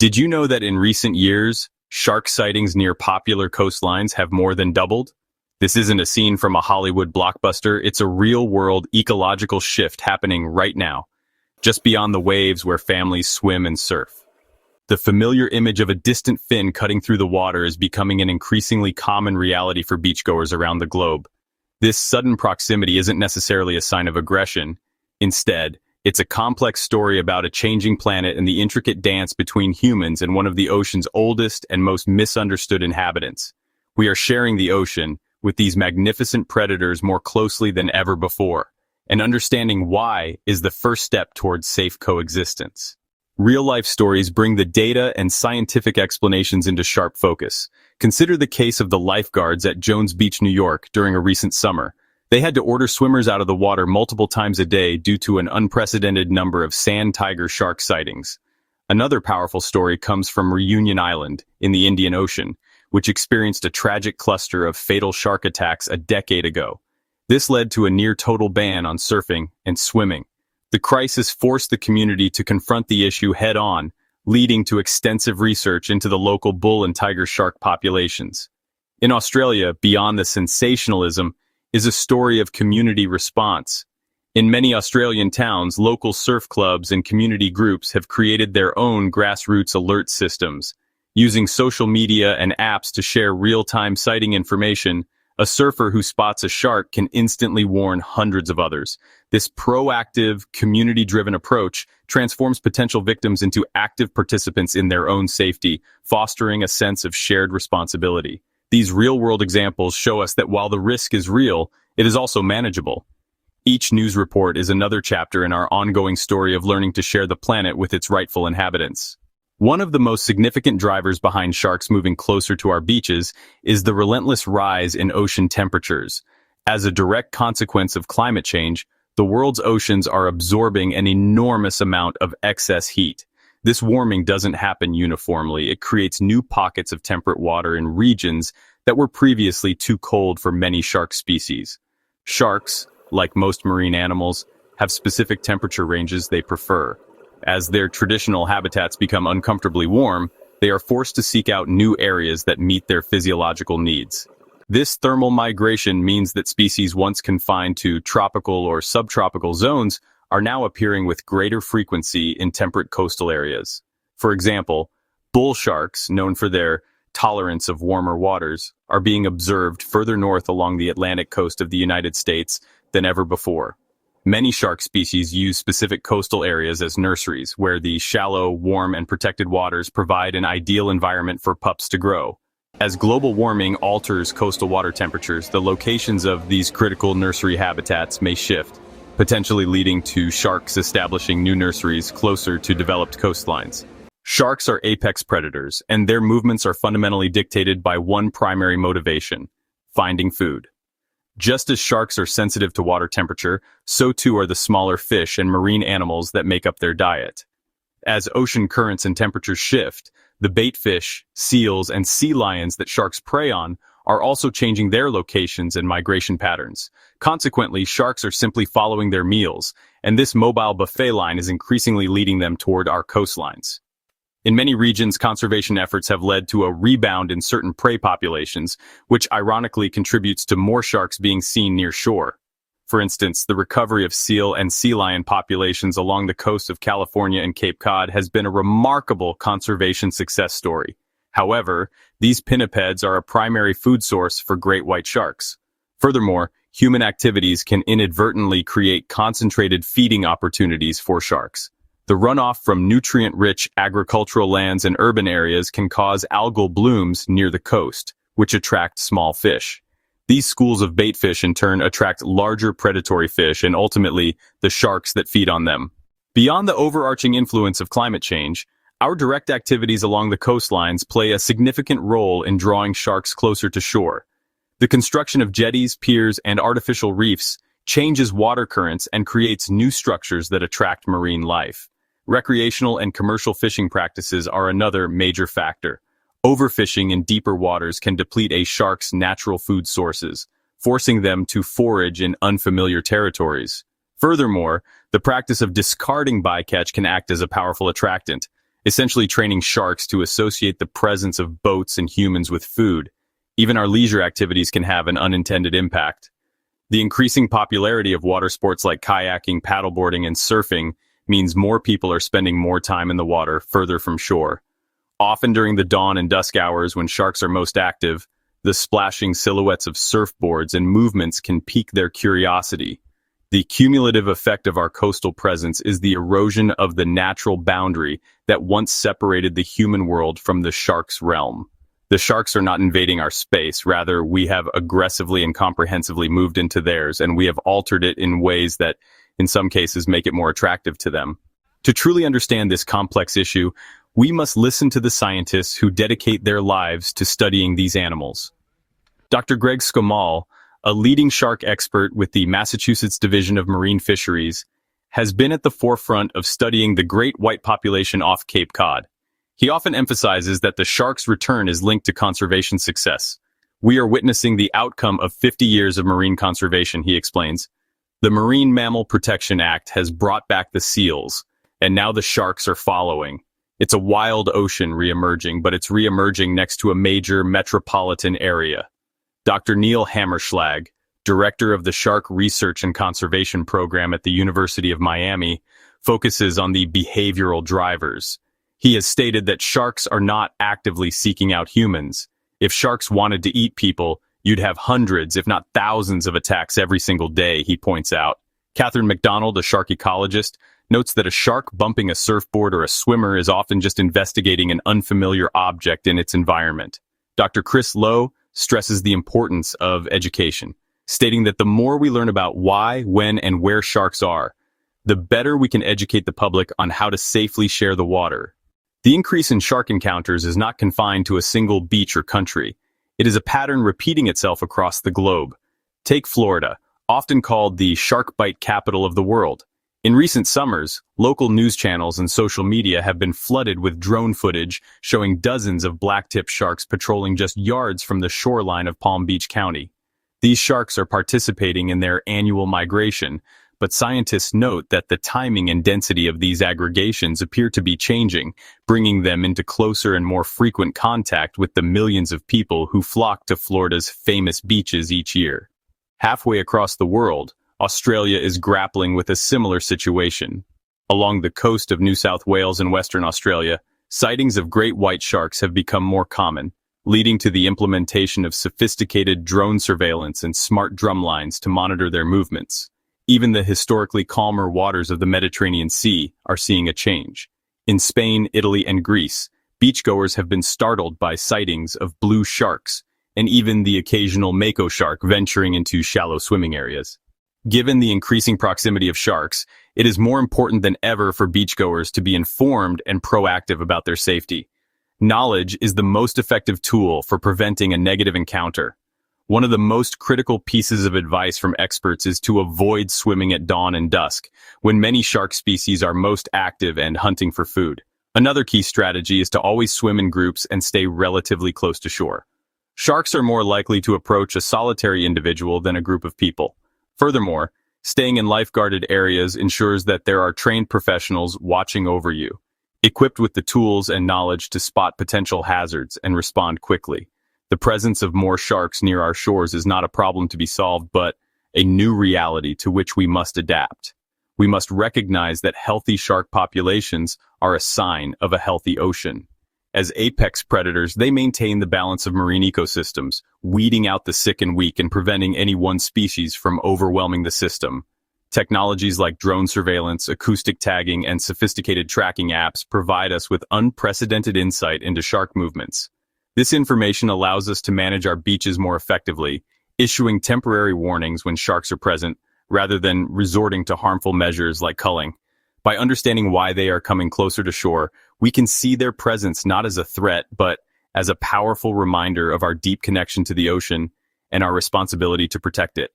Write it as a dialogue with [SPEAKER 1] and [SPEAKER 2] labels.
[SPEAKER 1] Did you know that in recent years, shark sightings near popular coastlines have more than doubled? This isn't a scene from a Hollywood blockbuster, it's a real-world ecological shift happening right now, just beyond the waves where families swim and surf. The familiar image of a distant fin cutting through the water is becoming an increasingly common reality for beachgoers around the globe. This sudden proximity isn't necessarily a sign of aggression. Instead, it's a complex story about a changing planet and the intricate dance between humans and one of the ocean's oldest and most misunderstood inhabitants. We are sharing the ocean with these magnificent predators more closely than ever before, and understanding why is the first step towards safe coexistence. Real-life stories bring the data and scientific explanations into sharp focus. Consider the case of the lifeguards at Jones Beach, New York, during a recent summer. They had to order swimmers out of the water multiple times a day due to an unprecedented number of sand tiger shark sightings. Another powerful story comes from Reunion Island in the Indian Ocean, which experienced a tragic cluster of fatal shark attacks a decade ago. This led to a near-total ban on surfing and swimming. The crisis forced the community to confront the issue head-on, leading to extensive research into the local bull and tiger shark populations. In Australia, beyond the sensationalism, is a story of community response. In many Australian towns, local surf clubs and community groups have created their own grassroots alert systems. Using social media and apps to share real-time sighting information, a surfer who spots a shark can instantly warn hundreds of others. This proactive, community-driven approach transforms potential victims into active participants in their own safety, fostering a sense of shared responsibility. These real-world examples show us that while the risk is real, it is also manageable. Each news report is another chapter in our ongoing story of learning to share the planet with its rightful inhabitants. One of the most significant drivers behind sharks moving closer to our beaches is the relentless rise in ocean temperatures. As a direct consequence of climate change, the world's oceans are absorbing an enormous amount of excess heat. This warming doesn't happen uniformly. It creates new pockets of temperate water in regions that were previously too cold for many shark species. Sharks, like most marine animals, have specific temperature ranges they prefer. As their traditional habitats become uncomfortably warm, they are forced to seek out new areas that meet their physiological needs. This thermal migration means that species once confined to tropical or subtropical zones are now appearing with greater frequency in temperate coastal areas. For example, bull sharks, known for their tolerance of warmer waters, are being observed further north along the Atlantic coast of the United States than ever before. Many shark species use specific coastal areas as nurseries, where the shallow, warm, and protected waters provide an ideal environment for pups to grow. As global warming alters coastal water temperatures, the locations of these critical nursery habitats may shift, potentially leading to sharks establishing new nurseries closer to developed coastlines. Sharks are apex predators, and their movements are fundamentally dictated by one primary motivation: finding food. Just as sharks are sensitive to water temperature, so too are the smaller fish and marine animals that make up their diet. As ocean currents and temperatures shift, the bait fish, seals, and sea lions that sharks prey on are also changing their locations and migration patterns. Consequently, sharks are simply following their meals, and this mobile buffet line is increasingly leading them toward our coastlines. In many regions, conservation efforts have led to a rebound in certain prey populations, which ironically contributes to more sharks being seen near shore. For instance, the recovery of seal and sea lion populations along the coast of California and Cape Cod has been a remarkable conservation success story. However, these pinnipeds are a primary food source for great white sharks. Furthermore, human activities can inadvertently create concentrated feeding opportunities for sharks. The runoff from nutrient-rich agricultural lands and urban areas can cause algal blooms near the coast, which attract small fish. These schools of bait fish in turn attract larger predatory fish and ultimately the sharks that feed on them. Beyond the overarching influence of climate change, our direct activities along the coastlines play a significant role in drawing sharks closer to shore. The construction of jetties, piers, and artificial reefs changes water currents and creates new structures that attract marine life. Recreational and commercial fishing practices are another major factor. Overfishing in deeper waters can deplete a shark's natural food sources, forcing them to forage in unfamiliar territories. Furthermore, the practice of discarding bycatch can act as a powerful attractant. essentially training sharks to associate the presence of boats and humans with food. Even our leisure activities can have an unintended impact. The increasing popularity of water sports like kayaking, paddleboarding, and surfing means more people are spending more time in the water further from shore. Often during the dawn and dusk hours when sharks are most active, the splashing silhouettes of surfboards and movements can pique their curiosity. The cumulative effect of our coastal presence is the erosion of the natural boundary that once separated the human world from the shark's realm. The sharks are not invading our space, rather we have aggressively and comprehensively moved into theirs, and we have altered it in ways that, in some cases, make it more attractive to them. To truly understand this complex issue, we must listen to the scientists who dedicate their lives to studying these animals. Dr. Greg Skomal, a leading shark expert with the Massachusetts Division of Marine Fisheries, has been at the forefront of studying the great white population off Cape Cod. He often emphasizes that the shark's return is linked to conservation success. We are witnessing the outcome of 50 years of marine conservation, he explains. The Marine Mammal Protection Act has brought back the seals, and now the sharks are following. It's a wild ocean re-emerging, but it's re-emerging next to a major metropolitan area. Dr. Neil Hammerschlag, director of the Shark Research and Conservation Program at the University of Miami, focuses on the behavioral drivers. He has stated that sharks are not actively seeking out humans. If sharks wanted to eat people, you'd have hundreds, if not thousands, of attacks every single day, he points out. Catherine McDonald, a shark ecologist, notes that a shark bumping a surfboard or a swimmer is often just investigating an unfamiliar object in its environment. Dr. Chris Lowe stresses the importance of education, stating that the more we learn about why, when, and where sharks are, the better we can educate the public on how to safely share the water. The increase in shark encounters is not confined to a single beach or country. It is a pattern repeating itself across the globe. Take Florida, often called the shark bite capital of the world. In recent summers, local news channels and social media have been flooded with drone footage showing dozens of black-tip sharks patrolling just yards from the shoreline of Palm Beach County. These sharks are participating in their annual migration, but scientists note that the timing and density of these aggregations appear to be changing, bringing them into closer and more frequent contact with the millions of people who flock to Florida's famous beaches each year. Halfway across the world, Australia is grappling with a similar situation. Along the coast of New South Wales and Western Australia, sightings of great white sharks have become more common, leading to the implementation of sophisticated drone surveillance and smart drumlines to monitor their movements. Even the historically calmer waters of the Mediterranean Sea are seeing a change. In Spain, Italy, and Greece, beachgoers have been startled by sightings of blue sharks, and even the occasional mako shark venturing into shallow swimming areas. Given the increasing proximity of sharks, it is more important than ever for beachgoers to be informed and proactive about their safety. Knowledge is the most effective tool for preventing a negative encounter. One of the most critical pieces of advice from experts is to avoid swimming at dawn and dusk, when many shark species are most active and hunting for food. Another key strategy is to always swim in groups and stay relatively close to shore. Sharks are more likely to approach a solitary individual than a group of people. Furthermore, staying in life-guarded areas ensures that there are trained professionals watching over you, equipped with the tools and knowledge to spot potential hazards and respond quickly. The presence of more sharks near our shores is not a problem to be solved, but a new reality to which we must adapt. We must recognize that healthy shark populations are a sign of a healthy ocean. As apex predators, they maintain the balance of marine ecosystems, weeding out the sick and weak and preventing any one species from overwhelming the system. Technologies like drone surveillance, acoustic tagging, and sophisticated tracking apps provide us with unprecedented insight into shark movements. This information allows us to manage our beaches more effectively, issuing temporary warnings when sharks are present, rather than resorting to harmful measures like culling. By understanding why they are coming closer to shore, we can see their presence not as a threat, but as a powerful reminder of our deep connection to the ocean and our responsibility to protect it.